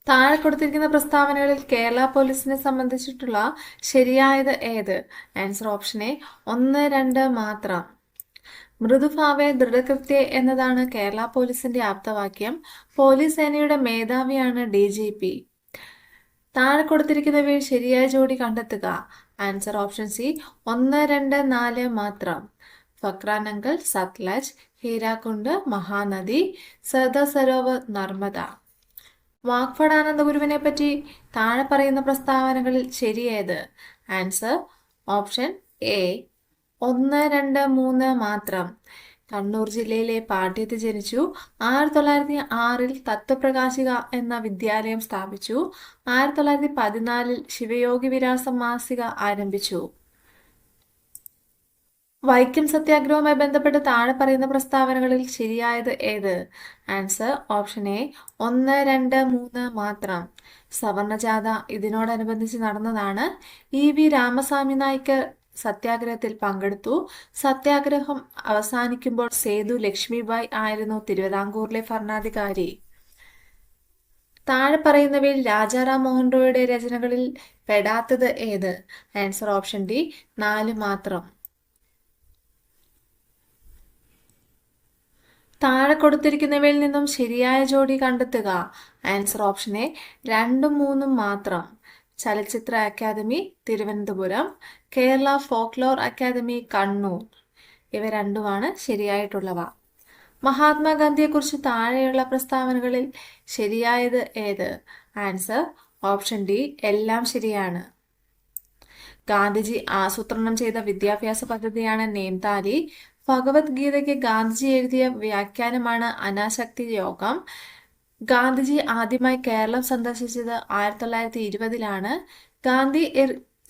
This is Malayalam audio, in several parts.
താഴെ കൊടുത്തിരിക്കുന്ന പ്രസ്താവനകളിൽ കേരള പോലീസിനെ സംബന്ധിച്ചിട്ടുള്ള ശരിയായത് ഏത്? ആൻസർ ഓപ്ഷൻ എ 1, 2 മാത്രം. മൃദുഭാവേ ദൃഢകൃത്യേ എന്നതാണ് കേരള പോലീസിന്റെ ആപ്തവാക്യം. പോലീസ് സേനയുടെ മേധാവിയാണ് DGP. താഴെ കൊടുത്തിരിക്കുന്നവയിൽ ശരിയായ ജോഡി കണ്ടെത്തുക. ആൻസർ ഓപ്ഷൻ സി 1, 2, 4 മാത്രം. ഫക്രാനങ്കൽ സത്ലജ്, ഹീരാകുണ്ട് മഹാനദി, സർദാർ സരോവർ നർമ്മദ. വാഗ്ഭടാനന്ദ ഗുരുവിനെ പറ്റി താഴെ പറയുന്ന പ്രസ്താവനകളിൽ ശരിയേത്? ആൻസർ ഓപ്ഷൻ എ 1, 2, 3 മാത്രം. കണ്ണൂർ ജില്ലയിലെ പാട്യത്ത് ജനിച്ചു. 1906 തത്വപ്രകാശിക എന്ന വിദ്യാലയം സ്ഥാപിച്ചു. 1914 ശിവയോഗി വിലാസം മാസിക ആരംഭിച്ചു. വൈക്കം സത്യാഗ്രഹവുമായി ബന്ധപ്പെട്ട് താഴെ പറയുന്ന പ്രസ്താവനകളിൽ ശരിയായത് ഏത്? ആൻസർ ഓപ്ഷൻ എ 1, 2, 3 മാത്രം. സവർണജാഥ ഇതിനോടനുബന്ധിച്ച് നടന്നതാണ്. EV രാമസ്വാമി നായ്ക്കർ സത്യാഗ്രഹത്തിൽ പങ്കെടുത്തു. സത്യാഗ്രഹം അവസാനിക്കുമ്പോൾ സേതു ലക്ഷ്മിബായി ആയിരുന്നു തിരുവിതാംകൂറിലെ ഭരണാധികാരി. താഴെ പറയുന്നവയിൽ രാജാറാം മോഹൻ റോയുടെ രചനകളിൽ പെടാത്തത് ഏത്? ആൻസർ ഓപ്ഷൻ ഡി 4 മാത്രം. താഴെ കൊടുത്തിരിക്കുന്നവയിൽ നിന്നും ശരിയായ ജോഡി കണ്ടെത്തുക. ആൻസർ ഓപ്ഷൻ എ 2, 3 മാത്രം. ചലച്ചിത്ര academy Thiruvananthapuram, Kerala folklore academy Kannur. ഇവ രണ്ടുമാണ് ശരിയായിട്ടുള്ളവ. മഹാത്മാഗാന്ധിയെക്കുറിച്ച് താഴെയുള്ള പ്രസ്താവനകളിൽ ശരിയായത് ഏത്? ആൻസർ ഓപ്ഷൻ ഡി എല്ലാം ശരിയാണ്. ഗാന്ധിജി ആസൂത്രണം ചെയ്ത വിദ്യാഭ്യാസ പദ്ധതിയാണ് നേംതാലി. ഭഗവത്ഗീതയ്ക്ക് ഗാന്ധിജി എഴുതിയ വ്യാഖ്യാനമാണ് അനാസക്തി യോഗം. ഗാന്ധിജി ആദ്യമായി കേരളം സന്ദർശിച്ചത് 1920-ലാണ്. ഗാന്ധി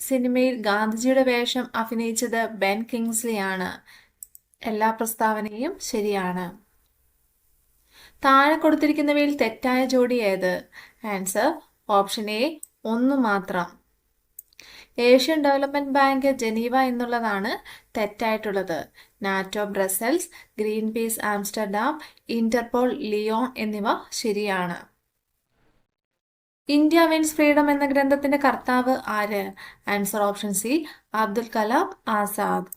സിനിമയിൽ ഗാന്ധിജിയുടെ വേഷം അഭിനയിച്ചത് ബെൻ കിങ്സ്ലി ആണ്. എല്ലാ പ്രസ്താവനയും ശരിയാണ്. താഴെ കൊടുത്തിരിക്കുന്നവയിൽ തെറ്റായ ജോഡി ഏത്? ആൻസർ ഓപ്ഷൻ എ 1 മാത്രം. ഏഷ്യൻ ഡെവലപ്മെന്റ് ബാങ്ക് ജനീവ എന്നുള്ളതാണ് തെറ്റായിട്ടുള്ളത്. NATO Brussels, green peace Amsterdam, Interpol Lyon എന്നിവ ശരിയാണ്. ഇന്ത്യ വിൻസ് ഫ്രീഡം എന്ന ഗ്രന്ഥത്തിന്റെ കർത്താവ് ആര്? Answer option C Abdul Kalam Azad.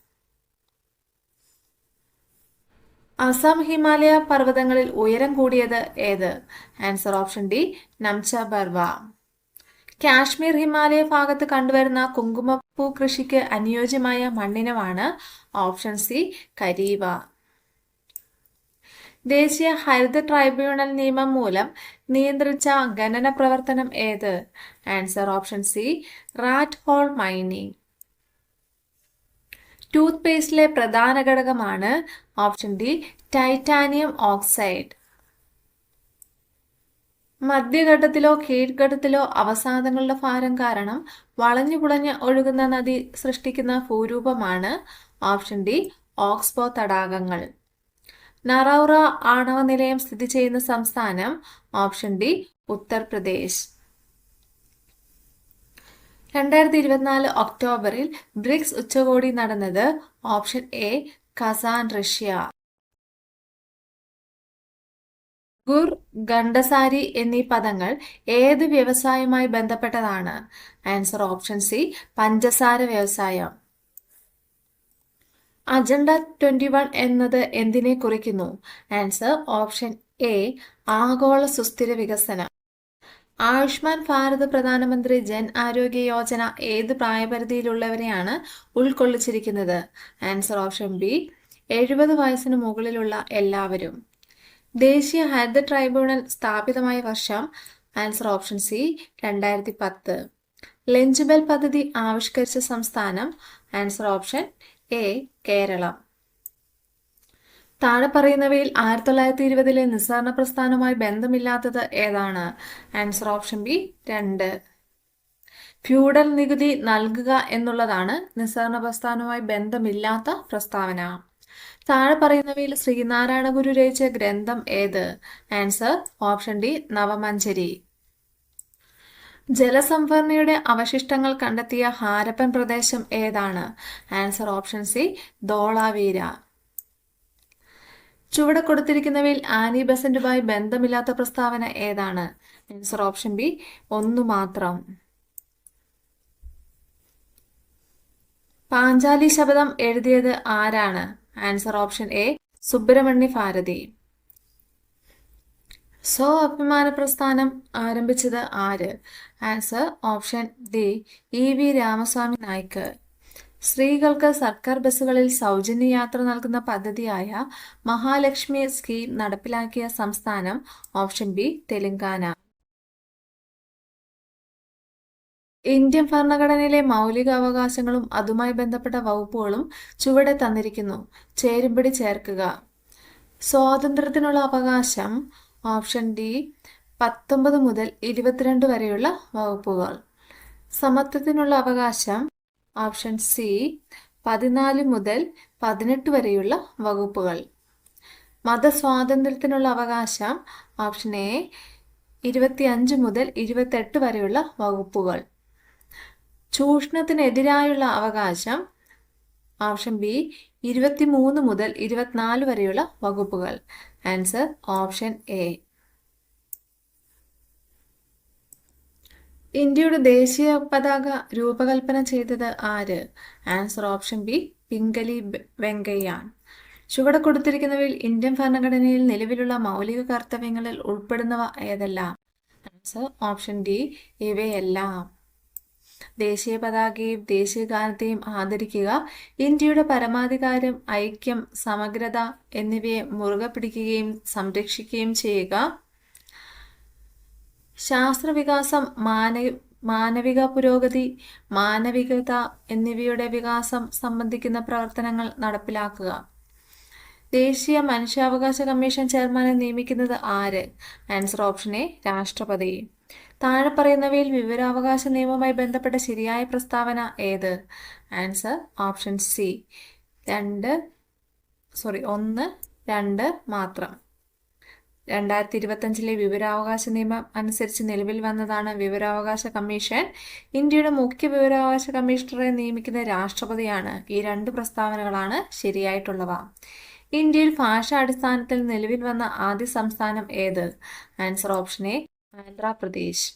Assam Himalaya പർവ്വതങ്ങളിൽ ഉയരം കൂടിയത് ഏത്? Answer option D Namcha Barwa. Kashmir Himalaya ഭാഗത്ത് കണ്ടുവരുന്ന കുങ്കുമപ്പൂ കൃഷിക്ക് അനുയോജ്യമായ മണ്ണിനമാണ് ഓപ്ഷൻ സി കരീവ. ദേശീയ ഹരിത ട്രൈബ്യൂണൽ നിയമം മൂലം നിയന്ത്രിച്ച ഖനന പ്രവർത്തനം ഏത്? Answer option C rat hole mining. ടൂത്ത് പേസ്റ്റിലെ പ്രധാന ഘടകമാണ് ഓപ്ഷൻ ഡി ടൈറ്റാനിയം ഓക്സൈഡ്. മധ്യഘട്ടത്തിലോ കീഴ്ഘട്ടത്തിലോ അവസാദങ്ങളുടെ ഭാരം കാരണം വളഞ്ഞു പുളഞ്ഞ് ഒഴുകുന്ന നദി സൃഷ്ടിക്കുന്ന ഭൂരൂപമാണ് ഓപ്ഷൻ ഡി ഓക്സ്ബോ തടാകങ്ങൾ. നറൗറ ആണവ നിലയം സ്ഥിതി ചെയ്യുന്ന സംസ്ഥാനം ഓപ്ഷൻ ഡി ഉത്തർപ്രദേശ്. 2024 ഒക്ടോബറിൽ ബ്രിക്സ് ഉച്ചകോടി നടന്നത് ഓപ്ഷൻ എ കസാൻ റഷ്യ. ഗുർ, ഗണ്ഡസാരി എന്നീ പദങ്ങൾ ഏത് വ്യവസായവുമായി ബന്ധപ്പെട്ടതാണ്? ആൻസർ ഓപ്ഷൻ സി പഞ്ചസാര വ്യവസായം. അജണ്ട 21 എന്നത് എന്തിനെ കുറിക്കുന്നു? ആൻസർ ഓപ്ഷൻ എ ആഗോള സുസ്ഥിര വികസനം. ആയുഷ്മാൻ ഭാരത് പ്രധാനമന്ത്രി ജൻ ആരോഗ്യ യോജന ഏത് പ്രായപരിധിയിലുള്ളവരെയാണ് ഉൾക്കൊള്ളിച്ചിരിക്കുന്നത്? ആൻസർ ഓപ്ഷൻ ബി 70 വയസ്സിന് മുകളിലുള്ള എല്ലാവരും. ദേശീയ ഹരിത ട്രൈബ്യൂണൽ സ്ഥാപിതമായ വർഷം? Answer option C 2010. Lunch bell പദ്ധതി ആവിഷ്കരിച്ച സംസ്ഥാനം? Answer option A Keralam. താഴെ പറയുന്നവയിൽ 1920-ലെ നിസ്സഹരണ പ്രസ്ഥാനവുമായി ബന്ധമില്ലാത്തത് ഏതാണ്? Answer option B 2. ഫ്യൂഡൽ നികുതി നൽകുക എന്നുള്ളതാണ് നിസ്സഹരണ പ്രസ്ഥാനവുമായി ബന്ധമില്ലാത്ത പ്രസ്താവന. താഴെ പറയുന്നവയിൽ ശ്രീനാരായണ ഗുരു രചിച്ച ഗ്രന്ഥം ഏത്? Answer option D Navamanjari. ജലസംഭരണിയുടെ അവശിഷ്ടങ്ങൾ കണ്ടെത്തിയ ഹാരപ്പൻ പ്രദേശം ഏതാണ്? Answer option C Dholavira. ചുവടെ കൊടുത്തിരിക്കുന്നവയിൽ ആനി ബസന്റുമായി ബന്ധമില്ലാത്ത പ്രസ്താവന ഏതാണ്? ആൻസർ ഓപ്ഷൻ ബി 1 മാത്രം. പാഞ്ചാലി ശപഥം എഴുതിയത് ആരാണ്? Answer option A Subrahmanya Bharathi. സ്വാഭിമാന പ്രസ്ഥാനം ആരംഭിച്ചത് ആര്? Answer option D E V. Ramaswamy Naicker. സ്ത്രീകൾക്ക് സർക്കാർ ബസ്സുകളിൽ സൗജന്യ യാത്ര നൽകുന്ന പദ്ധതിയായ മഹാലക്ഷ്മി സ്കീം നടപ്പിലാക്കിയ സംസ്ഥാനം? Option B Telangana. ഇന്ത്യൻ ഭരണഘടനയിലെ മൗലിക അവകാശങ്ങളും അതുമായി ബന്ധപ്പെട്ട വകുപ്പുകളും ചുവടെ തന്നിരിക്കുന്നു. ചേരുംപടി ചേർക്കുക. സ്വാതന്ത്ര്യത്തിനുള്ള അവകാശം? ഓപ്ഷൻ ഡി 19 മുതൽ 22 വരെയുള്ള വകുപ്പുകൾ. സമത്വത്തിനുള്ള അവകാശം? ഓപ്ഷൻ സി 14 മുതൽ 18 വരെയുള്ള വകുപ്പുകൾ. മതസ്വാതന്ത്ര്യത്തിനുള്ള അവകാശം? ഓപ്ഷൻ എ 25 മുതൽ 28 വരെയുള്ള വകുപ്പുകൾ. ചൂഷണത്തിനെതിരായുള്ള അവകാശം? ഓപ്ഷൻ ബി 23 മുതൽ 24 വരെയുള്ള വകുപ്പുകൾ. Answer option A. ഇന്ത്യയുടെ ദേശീയ പതാക രൂപകൽപ്പന ചെയ്തത് ആര്? Answer option B Pingali Venkaiah. ചുവടെ കൊടുത്തിരിക്കുന്നവയിൽ ഇന്ത്യൻ ഭരണഘടനയിൽ നിലവിലുള്ള മൗലിക കർത്തവ്യങ്ങളിൽ ഉൾപ്പെടുന്നവ ഏതെല്ലാം? ആൻസർ ഓപ്ഷൻ ഡി ഇവയെല്ലാം. ദേശീയ പതാകയും ദേശീയ ഗാനത്തെയും ആദരിക്കുക, ഇന്ത്യയുടെ പരമാധികാരം, ഐക്യം, സമഗ്രത എന്നിവയെ മുറുകെ പിടിക്കുകയും സംരക്ഷിക്കുകയും ചെയ്യുക, ശാസ്ത്രവികാസം, മാനവിക പുരോഗതി, മാനവികത എന്നിവയുടെ വികാസം സംബന്ധിക്കുന്ന പ്രവർത്തനങ്ങൾ നടപ്പിലാക്കുക. ദേശീയ മനുഷ്യാവകാശ കമ്മീഷൻ ചെയർമാനെ നിയമിക്കുന്നത് ആര്? ആൻസർ ഓപ്ഷൻ എ രാഷ്ട്രപതി. താഴെ പറയുന്നവയിൽ വിവരാവകാശ നിയമവുമായി ബന്ധപ്പെട്ട ശരിയായ പ്രസ്താവന ഏത്? ആൻസർ ഓപ്ഷൻ സി 1, 2 മാത്രം. 2025 വിവരാവകാശ നിയമം അനുസരിച്ച് നിലവിൽ വന്നതാണ് വിവരാവകാശ കമ്മീഷൻ. ഇന്ത്യയുടെ മുഖ്യ വിവരാവകാശ കമ്മീഷണറെ നിയമിക്കുന്ന രാഷ്ട്രപതിയാണ്. ഈ 2 പ്രസ്താവനകളാണ് ശരിയായിട്ടുള്ളവ. ഇന്ത്യയിൽ ഭാഷാ അടിസ്ഥാനത്തിൽ നിലവിൽ വന്ന ആദ്യ സംസ്ഥാനം ഏത്? Answer option A Andhra Pradesh.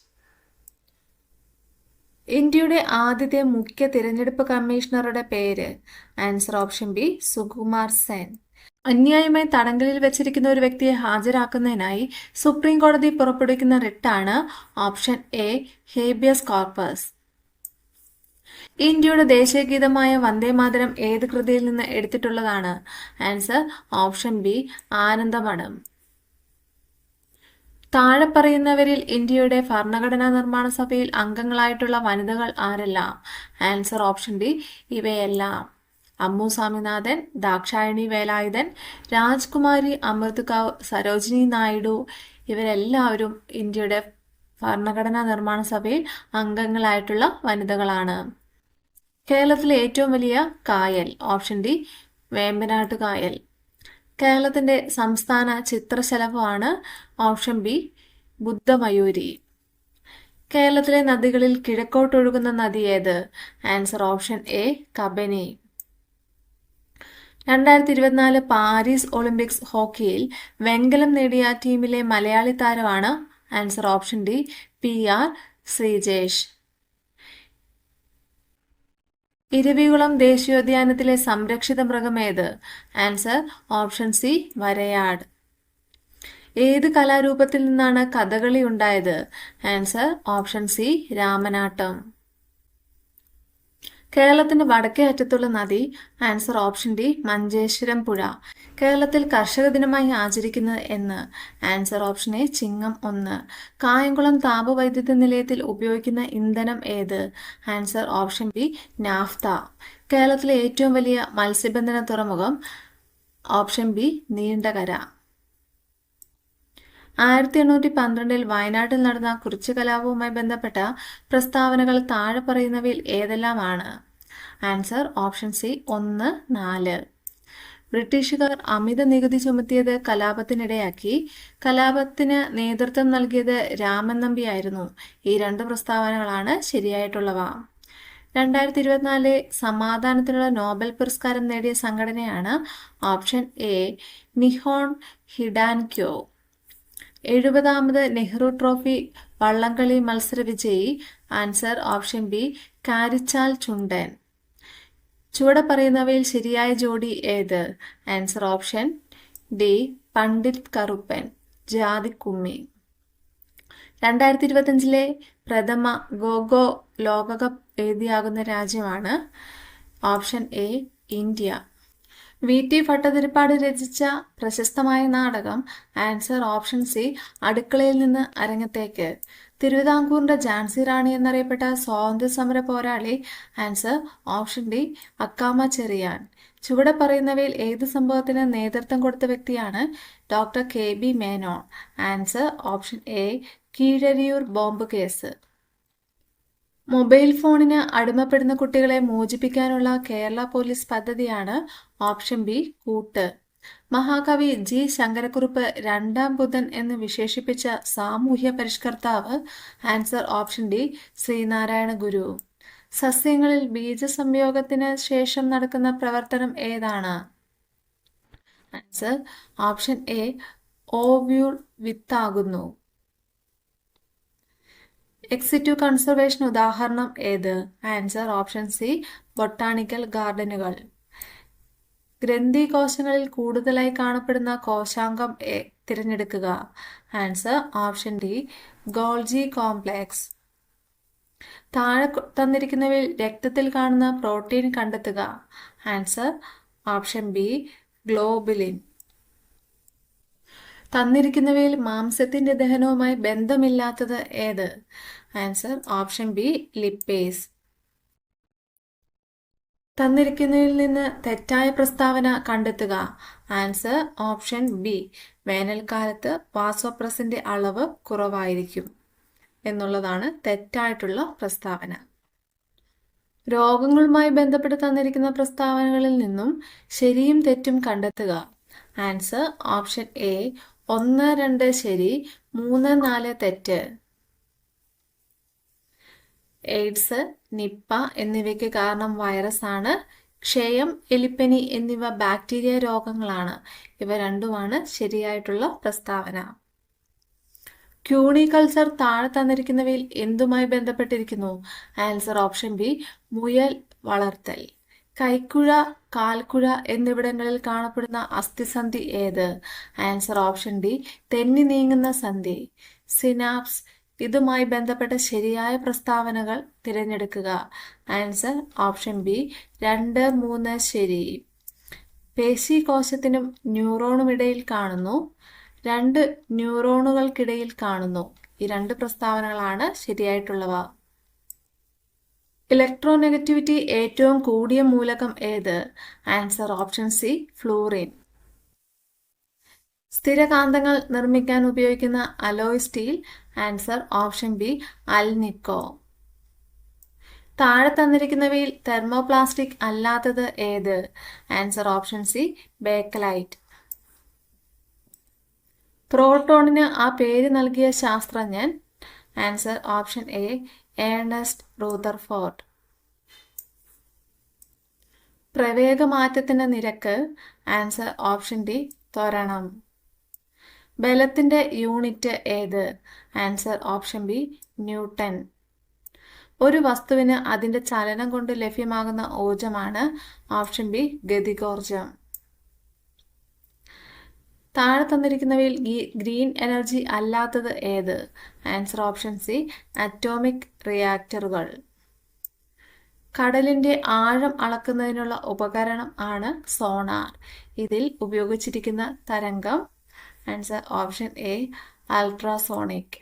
ഇന്ത്യയുടെ ആദ്യത്തെ മുഖ്യ തിരഞ്ഞെടുപ്പ് കമ്മീഷണറുടെ പേര്? Answer option B Sukumar Sen. അന്യായമായി തടങ്കലിൽ വെച്ചിരിക്കുന്ന ഒരു വ്യക്തിയെ ഹാജരാക്കുന്നതിനായി സുപ്രീം കോടതി പുറപ്പെടുവിക്കുന്ന റിട്ടാണ് ഓപ്ഷൻ എ ഹേബിയസ് കോർപ്പസ്. ഇന്ത്യയുടെ ദേശീയ ഗീതമായ വന്ദേമാതരം ഏത് കൃതിയിൽ നിന്ന് എടുത്തിട്ടുള്ളതാണ്? Answer option B Anandamath. താഴെ പറയുന്നവരിൽ ഇന്ത്യയുടെ ഭരണഘടനാ നിർമ്മാണ സഭയിൽ അംഗങ്ങളായിട്ടുള്ള വനിതകൾ ആരെല്ലാം? ആൻസർ ഓപ്ഷൻ ഡി ഇവയെല്ലാം. അമ്മു സ്വാമിനാഥൻ, ദാക്ഷായണി വേലായുധൻ, രാജ്കുമാരി അമൃത്കൗർ, സരോജിനി നായിഡു ഇവരെല്ലാവരും ഇന്ത്യയുടെ ഭരണഘടനാ നിർമ്മാണ സഭയിൽ അംഗങ്ങളായിട്ടുള്ള വനിതകളാണ്. കേരളത്തിലെ ഏറ്റവും വലിയ കായൽ? ഓപ്ഷൻ ഡി വേമ്പനാട്ട് കായൽ. കേരളത്തിന്റെ സംസ്ഥാന ചിത്രശലഭമാണ്? Option B ബുദ്ധമയൂരി. കേരളത്തിലെ നദികളിൽ കിഴക്കോട്ടൊഴുകുന്ന നദി ഏത്? Answer option A Kabani. 2024 Paris olympics ഹോക്കിയിൽ വെങ്കലം നേടിയ ടീമിലെ മലയാളി താരമാണ്? Answer option D PR Sreejesh. Eravikulam ദേശീയോദ്യാനത്തിലെ സംരക്ഷിത മൃഗം ഏത്? ആൻസർ ഓപ്ഷൻ സി വരയാട്. ഏത് കലാരൂപത്തിൽ നിന്നാണ് കഥകളി ഉണ്ടായത്? Answer option C Ramanattam. കേരളത്തിന്റെ വടക്കേ അറ്റത്തുള്ള നദി? ആൻസർ ഓപ്ഷൻ ഡി മഞ്ചേശ്വരം പുഴ. കേരളത്തിൽ കർഷക ദിനമായി ആചരിക്കുന്നത് എന്ന്? ആൻസർ ഓപ്ഷൻ എ ചിങ്ങം 1. കായംകുളം താപവൈദ്യുത നിലയത്തിൽ ഉപയോഗിക്കുന്ന ഇന്ധനം ഏത്? Answer option B naphtha. കേരളത്തിലെ ഏറ്റവും വലിയ മത്സ്യബന്ധന തുറമുഖം? Option B Neendakara. 1812 വയനാട്ടിൽ നടന്ന കുറിച്യ കലാപവുമായി ബന്ധപ്പെട്ട പ്രസ്താവനകൾ താഴെ പറയുന്നവയിൽ ഏതെല്ലാമാണ്? Answer option C 1, 4. ബ്രിട്ടീഷുകാർ അമിത നികുതി ചുമത്തിയത് കലാപത്തിനിടയാക്കി. കലാപത്തിന് നേതൃത്വം നൽകിയത് രാമൻ നമ്പിയായിരുന്നു. ഈ 2 പ്രസ്താവനകളാണ് ശരിയായിട്ടുള്ളവ. 2024 സമാധാനത്തിനുള്ള നോബൽ പുരസ്കാരം നേടിയ സംഘടനയാണ്? Option A Nihon Hidankyo. 70ാമത് നെഹ്റു ട്രോഫി വള്ളംകളി മത്സര വിജയി. Answer option B Karichal Chundan. ചുവടെ പറയുന്നവയിൽ ശരിയായ ജോഡി ഏത്? Answer option D Pandit Karuppan, Jathikkummi. 2025 പ്രഥമ ഗോഗോ ലോകകപ്പ് വേദിയാകുന്ന രാജ്യമാണ്. Option A India. V T. Bhattathiripad രചിച്ച പ്രശസ്തമായ നാടകം. ആൻസർ ഓപ്ഷൻ സി അടുക്കളയിൽ നിന്ന് അരങ്ങത്തേക്ക്. തിരുവിതാംകൂറിന്റെ ഝാൻസി റാണി എന്നറിയപ്പെട്ട സ്വാതന്ത്ര്യ സമര പോരാളി. Answer option D Akkamma Cherian. ചുവടെ പറയുന്നവയിൽ ഏത് സംഭവത്തിന് നേതൃത്വം കൊടുത്ത വ്യക്തിയാണ്? Doctor KB. Menon. Answer option A Keezhariyur bomb case. Mobile ഫോണിന് അടിമപ്പെടുന്ന കുട്ടികളെ മോചിപ്പിക്കാനുള്ള കേരള പോലീസ് പദ്ധതിയാണ്. ഓപ്ഷൻ ബി കൂട്ട്. മഹാകവി ജി ശങ്കരക്കുറുപ്പ് രണ്ടാം ബുധൻ എന്ന് വിശേഷിപ്പിച്ച സാമൂഹ്യ പരിഷ്കർത്താവ്. ആൻസർ ഓപ്ഷൻ ഡി ശ്രീനാരായണ ഗുരു. സസ്യങ്ങളിൽ ബീജസംയോഗത്തിന് ശേഷം നടക്കുന്ന പ്രവർത്തനം ഏതാണ്? Answer option A ovule വിത്താകുന്നു. എക്സിറ്റീവ് conservation ഉദാഹരണം ഏത്? Answer option C botanical ഗാർഡനുകൾ. ഗ്രന്ഥി കോശങ്ങളിൽ കൂടുതലായി കാണപ്പെടുന്ന കോശാംഗം തിരഞ്ഞെടുക്കുക. Answer option D golgi complex. താഴെ തന്നിരിക്കുന്നവയിൽ രക്തത്തിൽ കാണുന്ന പ്രോട്ടീൻ കണ്ടെത്തുക. Answer option B globulin. തന്നിരിക്കുന്നവയിൽ മാംസത്തിന്റെ ദഹനവുമായി ബന്ധമില്ലാത്തത് ഏത്? Answer option B lipase. തന്നിരിക്കുന്നതിൽ നിന്ന് തെറ്റായ പ്രസ്താവന കണ്ടെത്തുക. ആൻസർ ഓപ്ഷൻ ബി വേനൽക്കാലത്ത് വാസോപ്രസിന്റെ അളവ് കുറവായിരിക്കും എന്നുള്ളതാണ് തെറ്റായിട്ടുള്ള പ്രസ്താവന. രോഗങ്ങളുമായി ബന്ധപ്പെട്ട് തന്നിരിക്കുന്ന പ്രസ്താവനകളിൽ നിന്നും ശരിയും തെറ്റും കണ്ടെത്തുക. ആൻസർ ഓപ്ഷൻ എ 1, 2 ശരി, 3, 4 തെറ്റ്. എയ്ഡ്സ്, നിപ്പ എന്നിവയ്ക്ക് കാരണം വൈറസ് ആണ്. ക്ഷയം, എലിപ്പനി എന്നിവ ബാക്ടീരിയ രോഗങ്ങളാണ്. ഇവ രണ്ടുമാണ് ശരിയായിട്ടുള്ള പ്രസ്താവന. ക്യൂണികൾച്ചർ താഴെ തന്നിരിക്കുന്നവയിൽ എന്തുമായി ബന്ധപ്പെട്ടിരിക്കുന്നു? ആൻസർ ഓപ്ഷൻ ബി മുയൽ വളർത്തൽ. കൈക്കുഴ, കാൽക്കുഴ എന്നിവിടങ്ങളിൽ കാണപ്പെടുന്ന അസ്ഥിസന്ധി ഏത്? ആൻസർ ഓപ്ഷൻ ഡി തെന്നി നീങ്ങുന്ന സന്ധി. സിനാപ്സ്. ഇതുമായി ബന്ധപ്പെട്ട ശരിയായ പ്രസ്താവനകൾ തിരഞ്ഞെടുക്കുക. ആൻസർ ഓപ്ഷൻ ബി 2, 3 ശരി. പേശീകോശത്തിനും ന്യൂറോണുമിടയിൽ കാണുന്നു. 2 ന്യൂറോണുകൾക്കിടയിൽ കാണുന്നു. ഈ 2 പ്രസ്താവനകളാണ് ശരിയായിട്ടുള്ളവ. ഇലക്ട്രോനെഗറ്റിവിറ്റി ഏറ്റവും കൂടിയ മൂലകം ഏത്? Answer option C fluorine. സ്ഥിരകാന്തങ്ങൾ നിർമ്മിക്കാൻ ഉപയോഗിക്കുന്ന alloy steel. Answer option B alnico. താഴെ തന്നിരിക്കുന്നവയിൽ തെർമോപ്ലാസ്റ്റിക് അല്ലാത്തത് ഏത്? Answer option C bakelite. പ്രോട്ടോണിന് ആ പേര് നൽകിയ ശാസ്ത്രജ്ഞൻ. Answer option A Ernest Rutherford. പ്രവേഗമാറ്റത്തിന്റെ നിരക്ക്. ആൻസർ ഓപ്ഷൻ ഡി ത്വരണം. ബലത്തിന്റെ യൂണിറ്റ് ഏത്? Answer option B newton. ഒരു വസ്തുവിന് അതിന്റെ ചലനം കൊണ്ട് ലഭ്യമാകുന്ന ഊർജമാണ്. Option B ഗതികോർജം. താഴെ തന്നിരിക്കുന്നവയിൽ ഗ്രീൻ എനർജി അല്ലാത്തത് ഏത്? ആൻസർ ഓപ്ഷൻ സി അറ്റോമിക് റിയാക്ടറുകൾ. കടലിന്റെ ആഴം അളക്കുന്നതിനുള്ള ഉപകരണം ആണ് സോണാർ. ഇതിൽ ഉപയോഗിച്ചിരിക്കുന്ന തരംഗം. Answer option A ultrasonic.